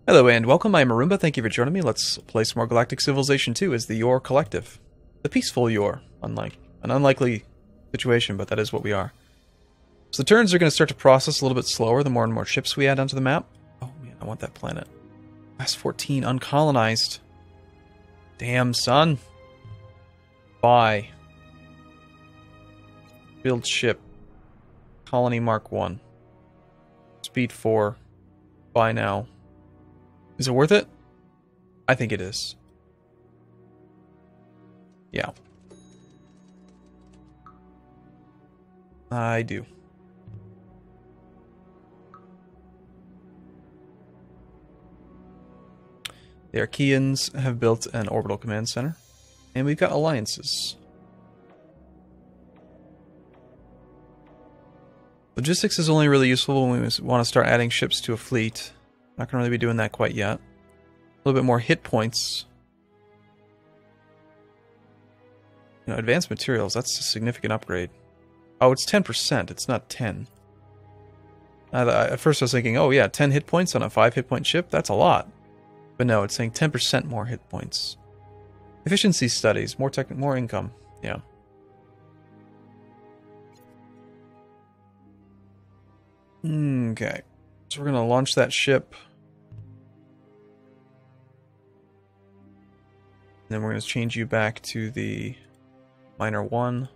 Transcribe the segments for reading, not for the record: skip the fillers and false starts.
Hello and welcome, I'm Arumba, thank you for joining me. Let's play some more Galactic Civilization 2 as the Yor Collective. The peaceful Yor, unlike an unlikely situation, but that is what we are. So the turns are going to start to process a little bit slower the more and more ships we add onto the map. Oh man, I want that planet. Class 14, uncolonized. Damn, son. Buy. Build ship. Colony Mark 1. Speed 4. Buy now. Is it worth it? I think it is. Yeah. I do. The Archaeans have built an orbital command center, and we've got alliances. Logistics is only really useful when we want to start adding ships to a fleet. Not going to really be doing that quite yet. A little bit more hit points. You know, advanced materials, that's a significant upgrade. Oh, it's 10%, it's not 10. At first I was thinking, oh yeah, 10 hit points on a 5 hit point ship, that's a lot. But no, it's saying 10% more hit points. Efficiency studies, more income, yeah. Okay, so we're going to launch that ship. Then we're going to change you back to the Miner 1.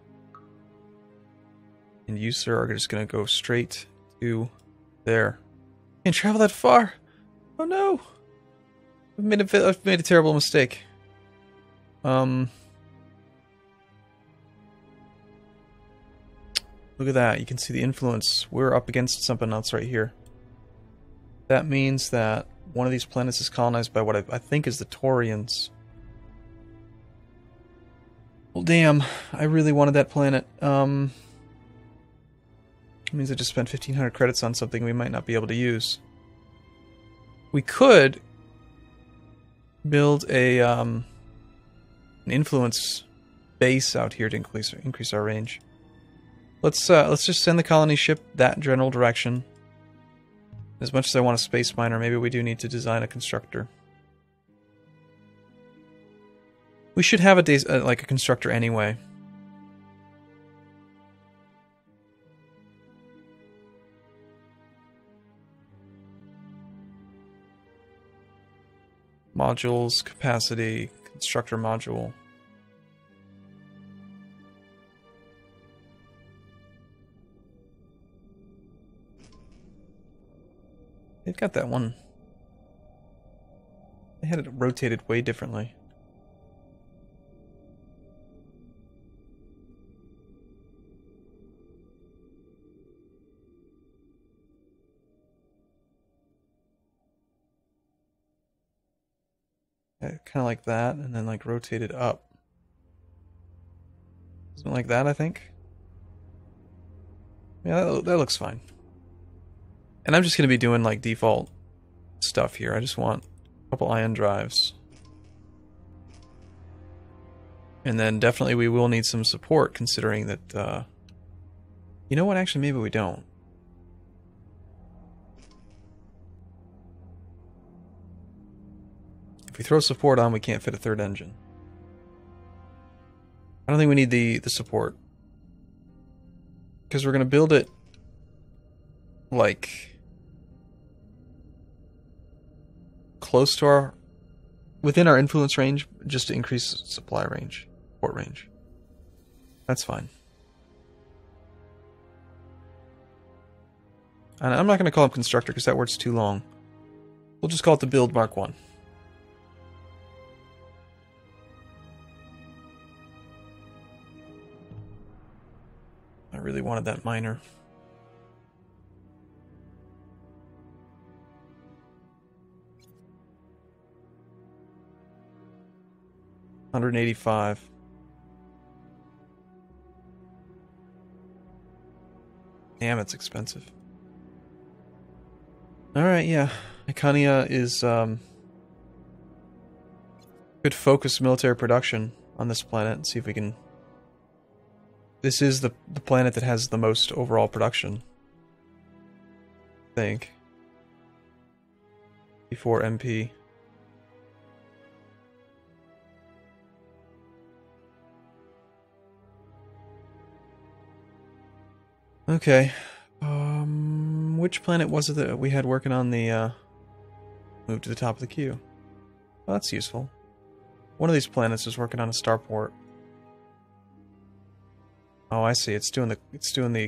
And you, sir, are just going to go straight to there. Can't travel that far! Oh no! I've made a terrible mistake. Look at that, you can see the influence. We're up against something else right here. That means that one of these planets is colonized by what I think is the Taurians. Well, damn, I really wanted that planet. It means I just spent 1,500 credits on something we might not be able to use. We could build a an influence base out here to increase our range. Let's just send the colony ship that general direction. As much as I want a space miner, maybe we do need to design a constructor. We should have like a constructor anyway. Modules, capacity, constructor module. They've got that one. They had it rotated way differently. Kind of like that, and then like rotated up. Something like that, I think. Yeah, that looks fine. And I'm just going to be doing like default stuff here. I just want a couple ion drives. And then definitely we will need some support, considering that, you know what, actually maybe we don't. If we throw support on, we can't fit a third engine. I don't think we need the support. Because we're going to build it like close to our, within our influence range, just to increase supply range, support range. That's fine. And I'm not going to call it constructor because that word's too long. We'll just call it the build Mark 1. I really wanted that miner. $185. Damn, it's expensive. Alright, yeah. Iconia is could focus military production on this planet and see if we can. This is the planet that has the most overall production, I think. before MP. Okay. Which planet was it that we had working on the move to the top of the queue? Well, that's useful. One of these planets is working on a starport. Oh, I see. It's doing the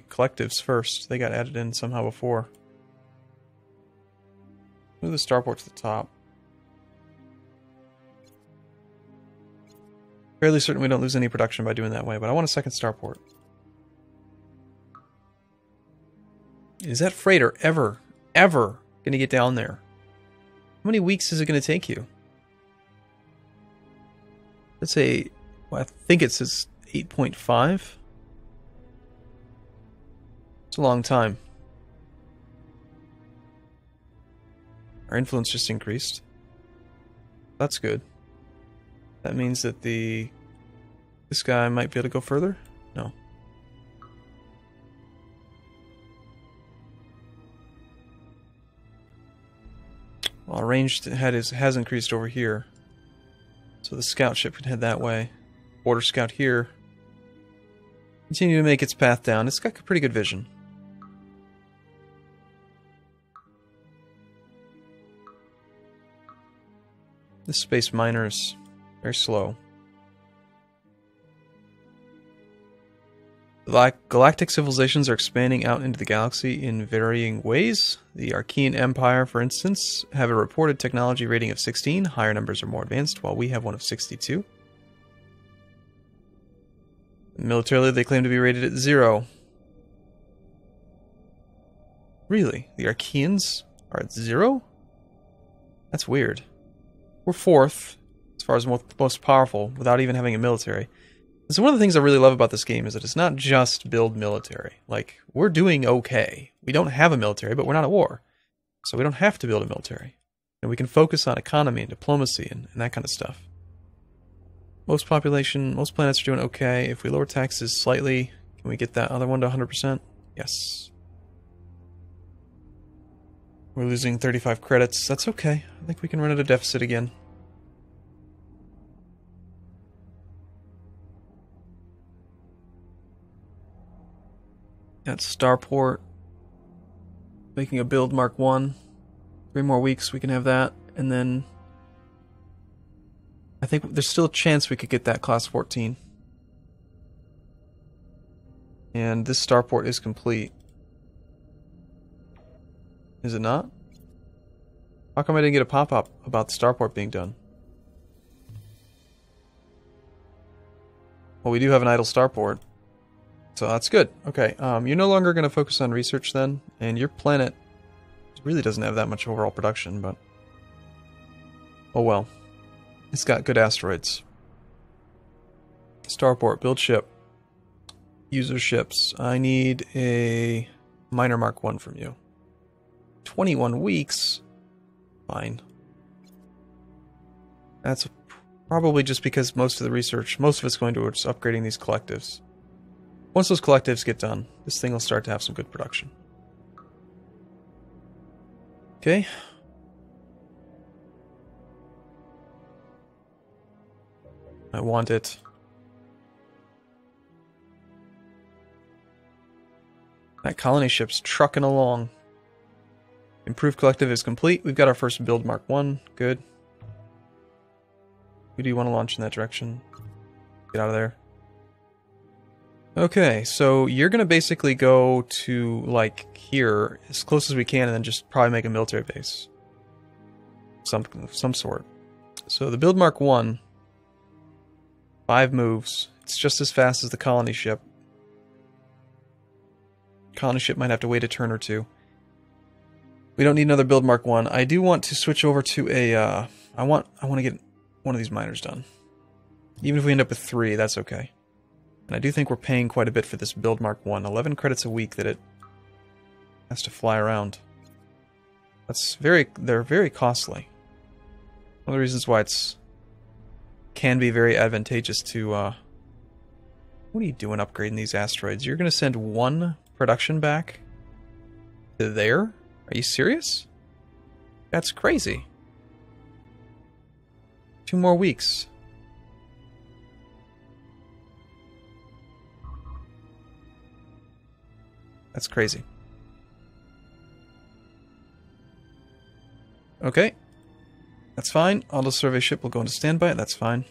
collectives first. They got added in somehow before. Move the starport to the top. Fairly certain we don't lose any production by doing that way, but I want a second starport. Is that freighter ever going to get down there? How many weeks is it going to take you? Let's say, well, I think it says 8.5. It's a long time. Our influence just increased. That's good. That means that this guy might be able to go further? No. Well, our range has increased over here. So the scout ship can head that way. Border scout here. Continue to make its path down. It's got pretty good vision. This space miner is very slow. Galactic civilizations are expanding out into the galaxy in varying ways. The Archean Empire, for instance, have a reported technology rating of 16. Higher numbers are more advanced, while we have one of 62. Militarily, they claim to be rated at 0. Really? The Archeans are at 0? That's weird. We're 4th, as far as most powerful, without even having a military. So one of the things I really love about this game is that it's not just build military. Like, we're doing okay. We don't have a military, but we're not at war. So we don't have to build a military. And we can focus on economy and diplomacy and that kind of stuff. Most planets are doing okay. If we lower taxes slightly, can we get that other one to 100%? Yes. We're losing 35 credits. That's okay. I think we can run at a deficit again. At Starport, making a build Mark 1. 3 more weeks, we can have that. And then I think there's still a chance we could get that Class 14. And this Starport is complete. Is it not? How come I didn't get a pop-up about the Starport being done? Well, we do have an idle Starport. So that's good. Okay, you're no longer going to focus on research then, and your planet really doesn't have that much overall production, but oh well. It's got good asteroids. Starport, build ship. User ships. I need a minor Mark 1 from you. 21 weeks? Fine. That's probably just because most of it's going towards upgrading these collectives. Once those collectives get done, this thing will start to have some good production. Okay. I want it. That colony ship's trucking along. Improved collective is complete. We've got our first build Mark 1. Good. We do want to launch in that direction. Get out of there. Okay, so you're going to basically go to, like, here, as close as we can, and then just probably make a military base. Some sort. So the build Mark 1, 5 moves. It's just as fast as the colony ship. Colony ship might have to wait a turn or two. We don't need another build Mark 1. I do want to switch over to a, I want to get one of these miners done. Even if we end up with 3, that's okay. And I do think we're paying quite a bit for this build Mark 1. 11 credits a week that it has to fly around. They're very costly. One of the reasons why can be very advantageous to, what are you doing upgrading these asteroids? You're going to send 1 production back to there? Are you serious? That's crazy. 2 more weeks. That's crazy. Okay. That's fine. Auto survey ship will go into standby. That's fine.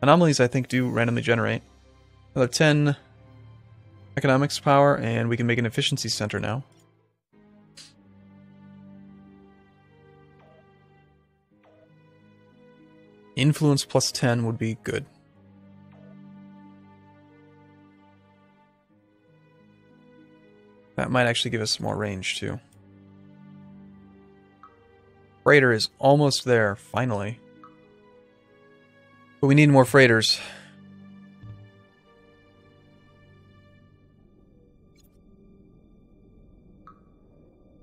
Anomalies, I think, do randomly generate. Another 10 economics power, and we can make an efficiency center now. Influence plus 10 would be good. That might actually give us more range, too. Freighter is almost there, finally. But we need more freighters.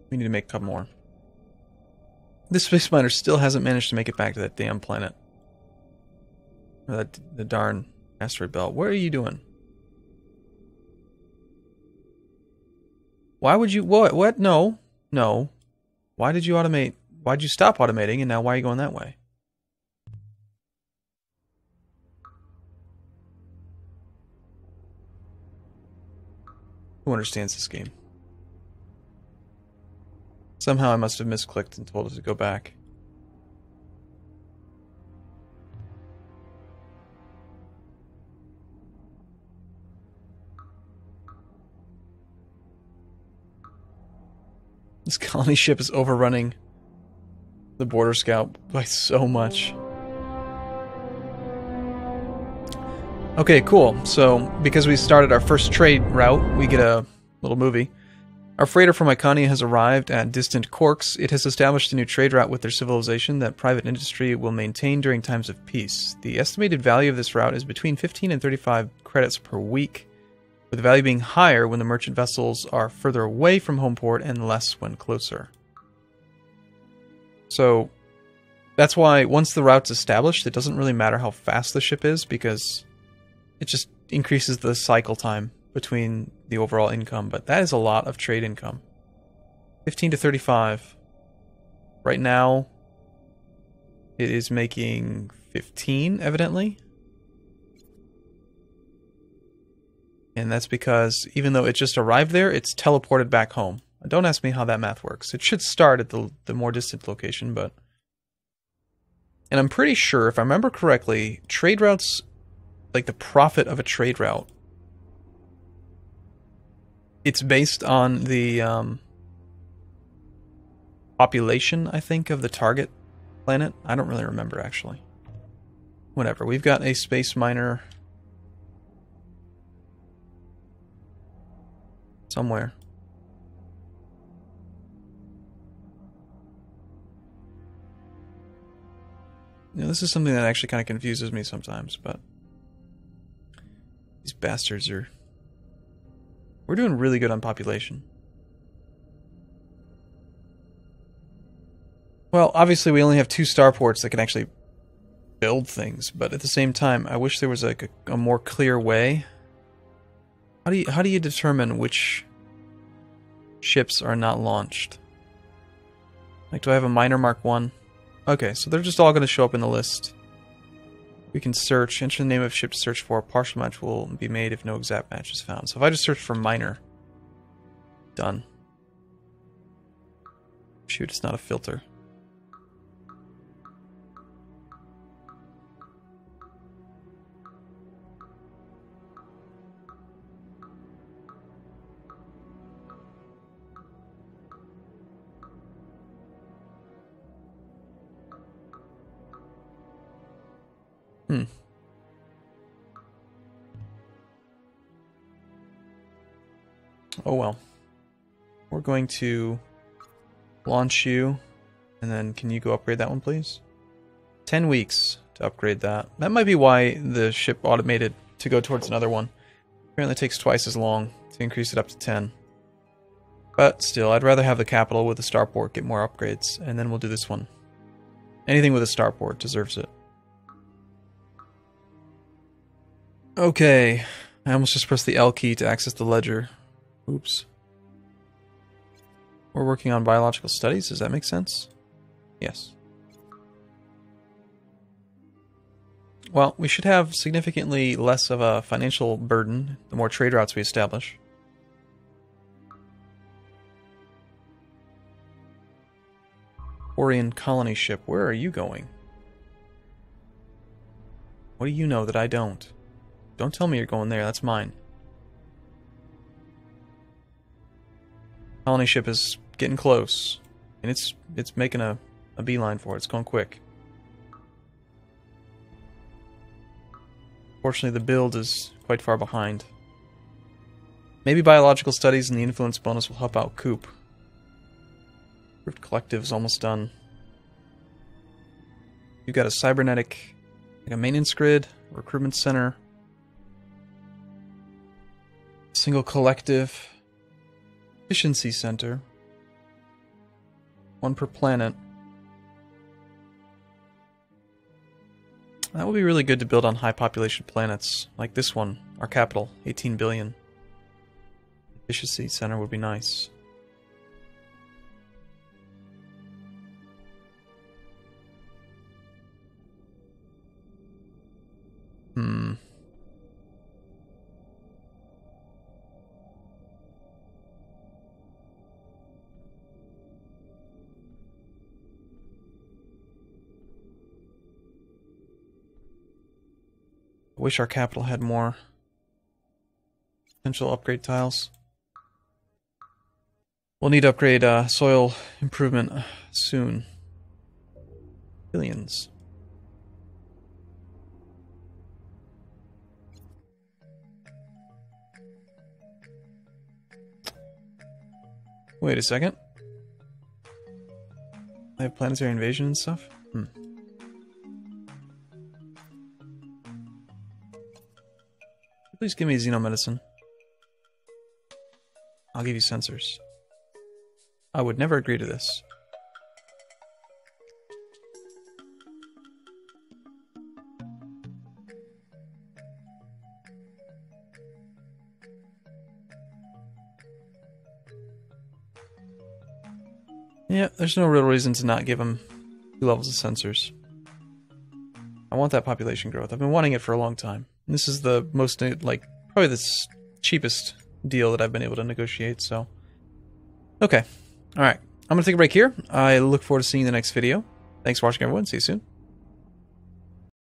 We need to make a couple more. This space miner still hasn't managed to make it back to that damn planet. Or the darn asteroid belt. What are you doing? Why would you... What? No. No. Why did you automate... Why'd you stop automating, and now why are you going that way? Who understands this game? Somehow I must have misclicked and told it to go back. This colony ship is overrunning the border scout by so much. Okay, cool. So, because we started our first trade route, we get a little movie. Our freighter from Icania has arrived at distant Quarks. It has established a new trade route with their civilization that private industry will maintain during times of peace. The estimated value of this route is between 15 and 35 credits per week, with the value being higher when the merchant vessels are further away from home port and less when closer. So, that's why once the route's established, it doesn't really matter how fast the ship is, because it just increases the cycle time between the overall income. But that is a lot of trade income. 15 to 35. Right now, it is making 15, evidently. And that's because even though it just arrived there, it's teleported back home. Don't ask me how that math works. It should start at the more distant location, but... And I'm pretty sure, if I remember correctly, trade routes, like the profit of a trade route, it's based on the population, I think, of the target planet. I don't really remember, actually. Whatever. We've got a space miner somewhere. You know, this is something that actually kind of confuses me sometimes, but these bastards are... We're doing really good on population. Well, obviously we only have 2 starports that can actually build things, but at the same time, I wish there was like a more clear way. How do you determine which ships are not launched? Like, do I have a miner Mark 1? Okay, so they're just all going to show up in the list. We can search, enter the name of ship to search for. Partial match will be made if no exact match is found. So if I just search for miner, done. Shoot, it's not a filter. Oh well. We're going to launch you, and then can you go upgrade that one, please? 10 weeks to upgrade that. That might be why the ship automated to go towards another one. Apparently it takes twice as long to increase it up to 10. But still, I'd rather have the capital with the starport get more upgrades, and then we'll do this one. Anything with a starport deserves it. Okay, I almost just pressed the L key to access the ledger. Oops. We're working on biological studies, does that make sense? Yes. Well, we should have significantly less of a financial burden the more trade routes we establish. Orion colony ship, where are you going? What do you know that I don't? Don't tell me you're going there, that's mine. Colony ship is getting close. And it's making a beeline for it. It's going quick. Fortunately, the build is quite far behind. Maybe biological studies and the influence bonus will help out Coop. Rift Collective is almost done. You've got a cybernetic, like a maintenance grid, recruitment center, single collective, efficiency center, one per planet. That would be really good to build on high population planets, like this one, our capital, 18 billion. Efficiency center would be nice. I wish our capital had more potential upgrade tiles. We'll need to upgrade soil improvement soon. Billions. Wait a second. I have planetary invasion and stuff? Please give me xenomedicine. I'll give you sensors. I would never agree to this. Yeah, there's no real reason to not give him 2 levels of sensors. I want that population growth. I've been wanting it for a long time. And this is the most, like, probably the cheapest deal that I've been able to negotiate, so. Okay. Alright. I'm going to take a break here. I look forward to seeing you in the next video. Thanks for watching, everyone. See you soon.